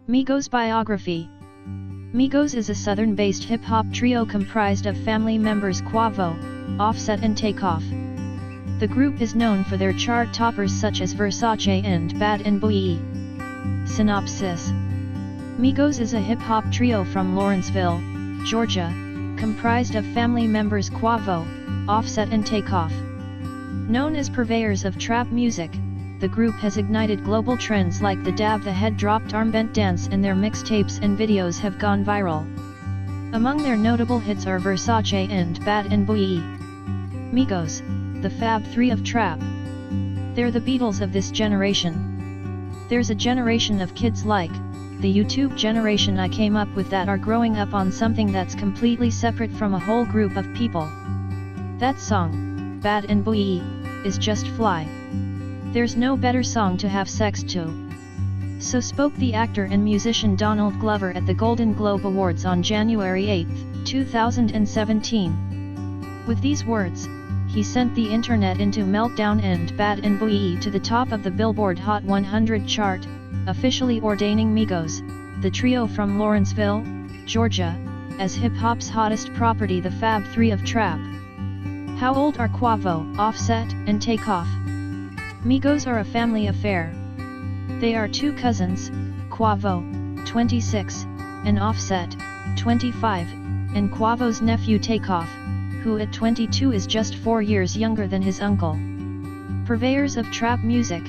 Migos Biography. Migos is a southern-based hip-hop trio comprised of family members Quavo, Offset and Takeoff. The group is known for their chart toppers such as Versace and Bad and Boujee. Synopsis. Migos is a hip-hop trio from Lawrenceville, Georgia, comprised of family members Quavo, Offset and Takeoff. Known as purveyors of trap music, the group has ignited global trends like the dab, the head-dropped armband dance, and their mixtapes and videos have gone viral. Among their notable hits are Versace and Bad and Boujee. Migos, the Fab Three of Trap. They're the Beatles of this generation. There's a generation of kids like the YouTube generation I came up with that are growing up on something that's completely separate from a whole group of people. That song, Bad and Boujee, is just fly. There's no better song to have sex to. So spoke the actor and musician Donald Glover at the Golden Globe Awards on January 8, 2017. With these words, he sent the internet into meltdown and Bad and Boujee to the top of the Billboard Hot 100 chart, officially ordaining Migos, the trio from Lawrenceville, Georgia, as hip-hop's hottest property, the Fab Three of Trap. How old are Quavo, Offset, and Takeoff? Migos are a family affair. They are two cousins, Quavo, 26, and Offset, 25, and Quavo's nephew Takeoff, who at 22 is just 4 years younger than his uncle. Purveyors of trap music,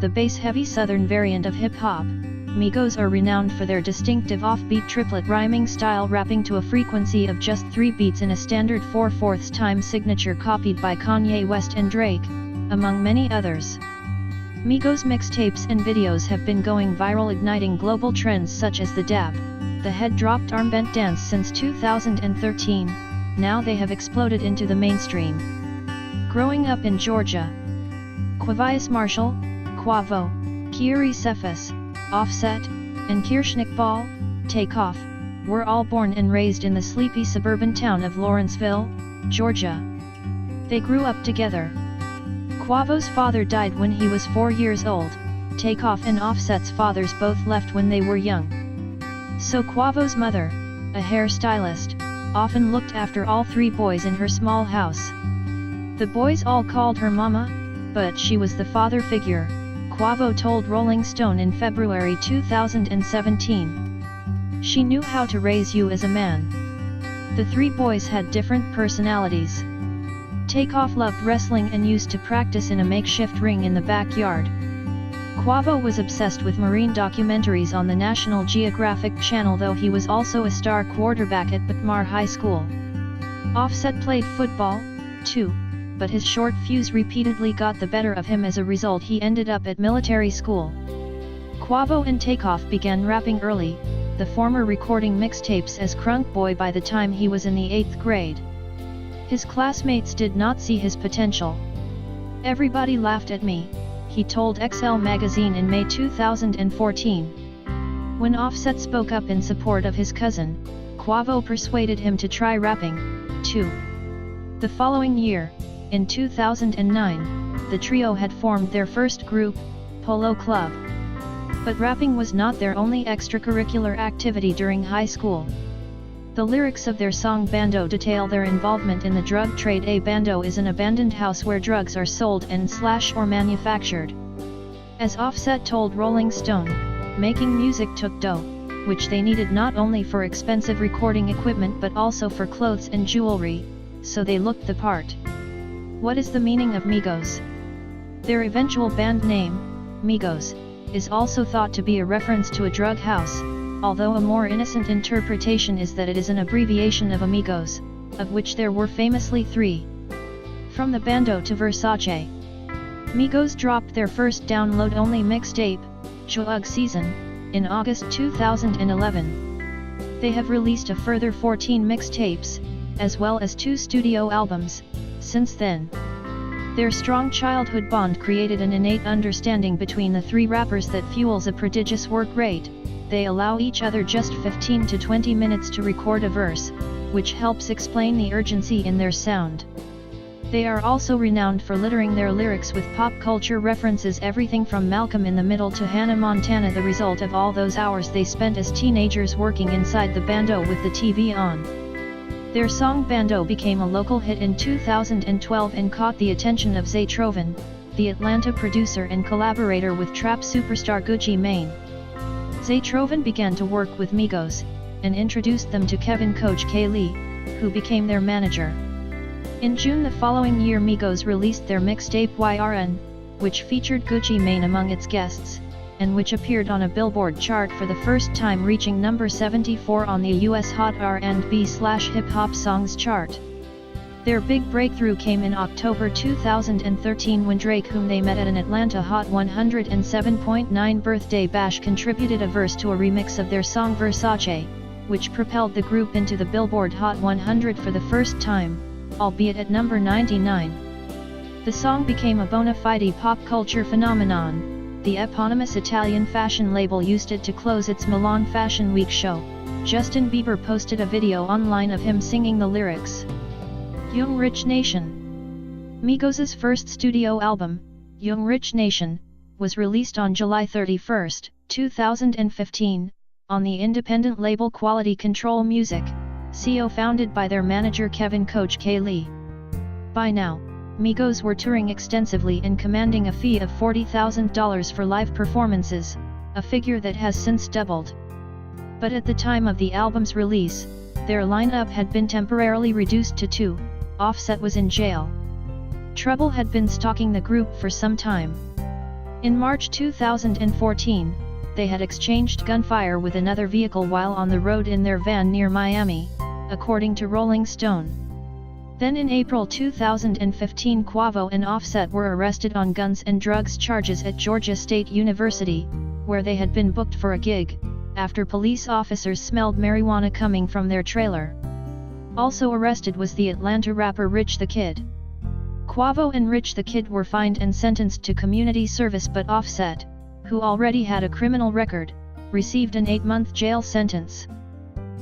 the bass-heavy southern variant of hip-hop, Migos are renowned for their distinctive offbeat triplet rhyming style, rapping to a frequency of just 3 beats in a standard 4/4 time signature copied by Kanye West and Drake, among many others. Migos mixtapes and videos have been going viral, igniting global trends such as the dab, the head-dropped armband dance since 2013, now they have exploded into the mainstream. Growing up in Georgia, Quavius Marshall, Quavo, Kiri Cephas, Offset, and Kirshnik Ball, Takeoff, were all born and raised in the sleepy suburban town of Lawrenceville, Georgia. They grew up together. Quavo's father died when he was 4 years old, Takeoff and Offset's fathers both left when they were young. So Quavo's mother, a hairstylist, often looked after all 3 boys in her small house. The boys all called her Mama, but she was the father figure, Quavo told Rolling Stone in February 2017. She knew how to raise you as a man. The 3 boys had different personalities. Takeoff loved wrestling and used to practice in a makeshift ring in the backyard. Quavo was obsessed with marine documentaries on the National Geographic Channel, though he was also a star quarterback at Bakmar High School. Offset played football, too, but his short fuse repeatedly got the better of him. As a result, he ended up at military school. Quavo and Takeoff began rapping early, the former recording mixtapes as Crunk Boy by the time he was in the 8th grade. His classmates did not see his potential. "Everybody laughed at me," he told XL magazine in May 2014. When Offset spoke up in support of his cousin, Quavo persuaded him to try rapping, too. The following year, in 2009, the trio had formed their first group, Polo Club. But rapping was not their only extracurricular activity during high school. The lyrics of their song Bando detail their involvement in the drug trade. A bando is an abandoned house where drugs are sold and or manufactured. As Offset told Rolling Stone, making music took dough, which they needed not only for expensive recording equipment but also for clothes and jewelry, so they looked the part. What is the meaning of Migos? Their eventual band name, Migos, is also thought to be a reference to a drug house, although a more innocent interpretation is that it is an abbreviation of Amigos, of which there were famously 3. From the Bando to Versace. Migos dropped their first download-only mixtape, Drug Season, in August 2011. They have released a further 14 mixtapes, as well as 2 studio albums, since then. Their strong childhood bond created an innate understanding between the 3 rappers that fuels a prodigious work rate. They allow each other just 15 to 20 minutes to record a verse, which helps explain the urgency in their sound. They are also renowned for littering their lyrics with pop culture references, everything from Malcolm in the Middle to Hannah Montana, the result of all those hours they spent as teenagers working inside the bando with the TV on. Their song Bando became a local hit in 2012 and caught the attention of Zaytoven, the Atlanta producer and collaborator with trap superstar Gucci Mane. Zaytoven began to work with Migos, and introduced them to Kevin Coach K. Lee, who became their manager. In June the following year, Migos released their mixtape YRN, which featured Gucci Mane among its guests, and which appeared on a Billboard chart for the first time, reaching number 74 on the US Hot R&B/Hip Hop Songs chart. Their big breakthrough came in October 2013 when Drake, whom they met at an Atlanta Hot 107.9 birthday bash, contributed a verse to a remix of their song Versace, which propelled the group into the Billboard Hot 100 for the first time, albeit at number 99. The song became a bona fide pop culture phenomenon. The eponymous Italian fashion label used it to close its Milan Fashion Week show. Justin Bieber posted a video online of him singing the lyrics. Young Rich Nation. Migos' first studio album, Young Rich Nation, was released on July 31, 2015, on the independent label Quality Control Music, CO founded by their manager Kevin Coach K. Lee. By now, Migos were touring extensively and commanding a fee of $40,000 for live performances, a figure that has since doubled. But at the time of the album's release, their lineup had been temporarily reduced to two. Offset was in jail. Trouble had been stalking the group for some time. In March 2014, they had exchanged gunfire with another vehicle while on the road in their van near Miami, according to Rolling Stone. Then in April 2015, Quavo and Offset were arrested on guns and drugs charges at Georgia State University, where they had been booked for a gig, after police officers smelled marijuana coming from their trailer. Also arrested was the Atlanta rapper Rich the Kid. Quavo and Rich the Kid were fined and sentenced to community service, but Offset, who already had a criminal record, received an 8-month jail sentence.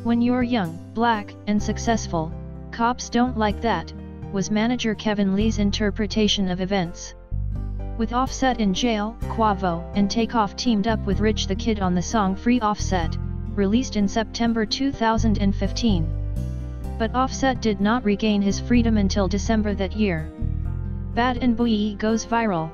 When you're young, black, and successful, cops don't like that, was manager Kevin Lee's interpretation of events. With Offset in jail, Quavo and Takeoff teamed up with Rich the Kid on the song Free Offset, released in September 2015. But Offset did not regain his freedom until December that year. Bad and Boujee goes viral.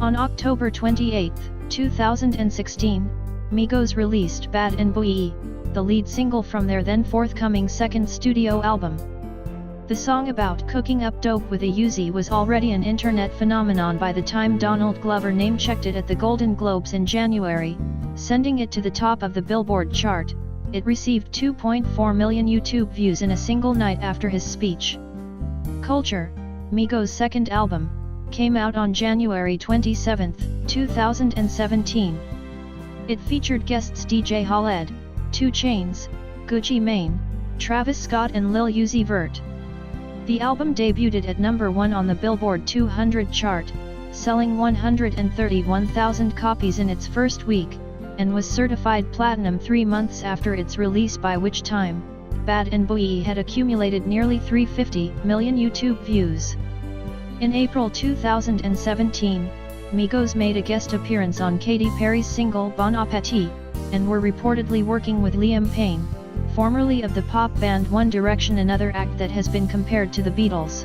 On October 28, 2016, Migos released Bad and Boujee, the lead single from their then forthcoming second studio album. The song about cooking up dope with a Uzi was already an internet phenomenon by the time Donald Glover name-checked it at the Golden Globes in January, sending it to the top of the Billboard chart. It received 2.4 million YouTube views in a single night after his speech. Culture, Migos' second album, came out on January 27, 2017. It featured guests DJ Khaled, 2 Chainz, Gucci Mane, Travis Scott and Lil Uzi Vert. The album debuted at number 1 on the Billboard 200 chart, selling 131,000 copies in its first week, and was certified platinum 3 months after its release, by which time, Bad and Boujee had accumulated nearly 350 million YouTube views. In April 2017, Migos made a guest appearance on Katy Perry's single Bon Appetit, and were reportedly working with Liam Payne, formerly of the pop band One Direction, another act that has been compared to the Beatles.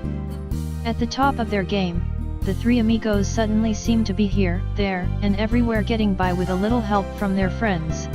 At the top of their game, the three amigos suddenly seemed to be here, there, and everywhere, getting by with a little help from their friends.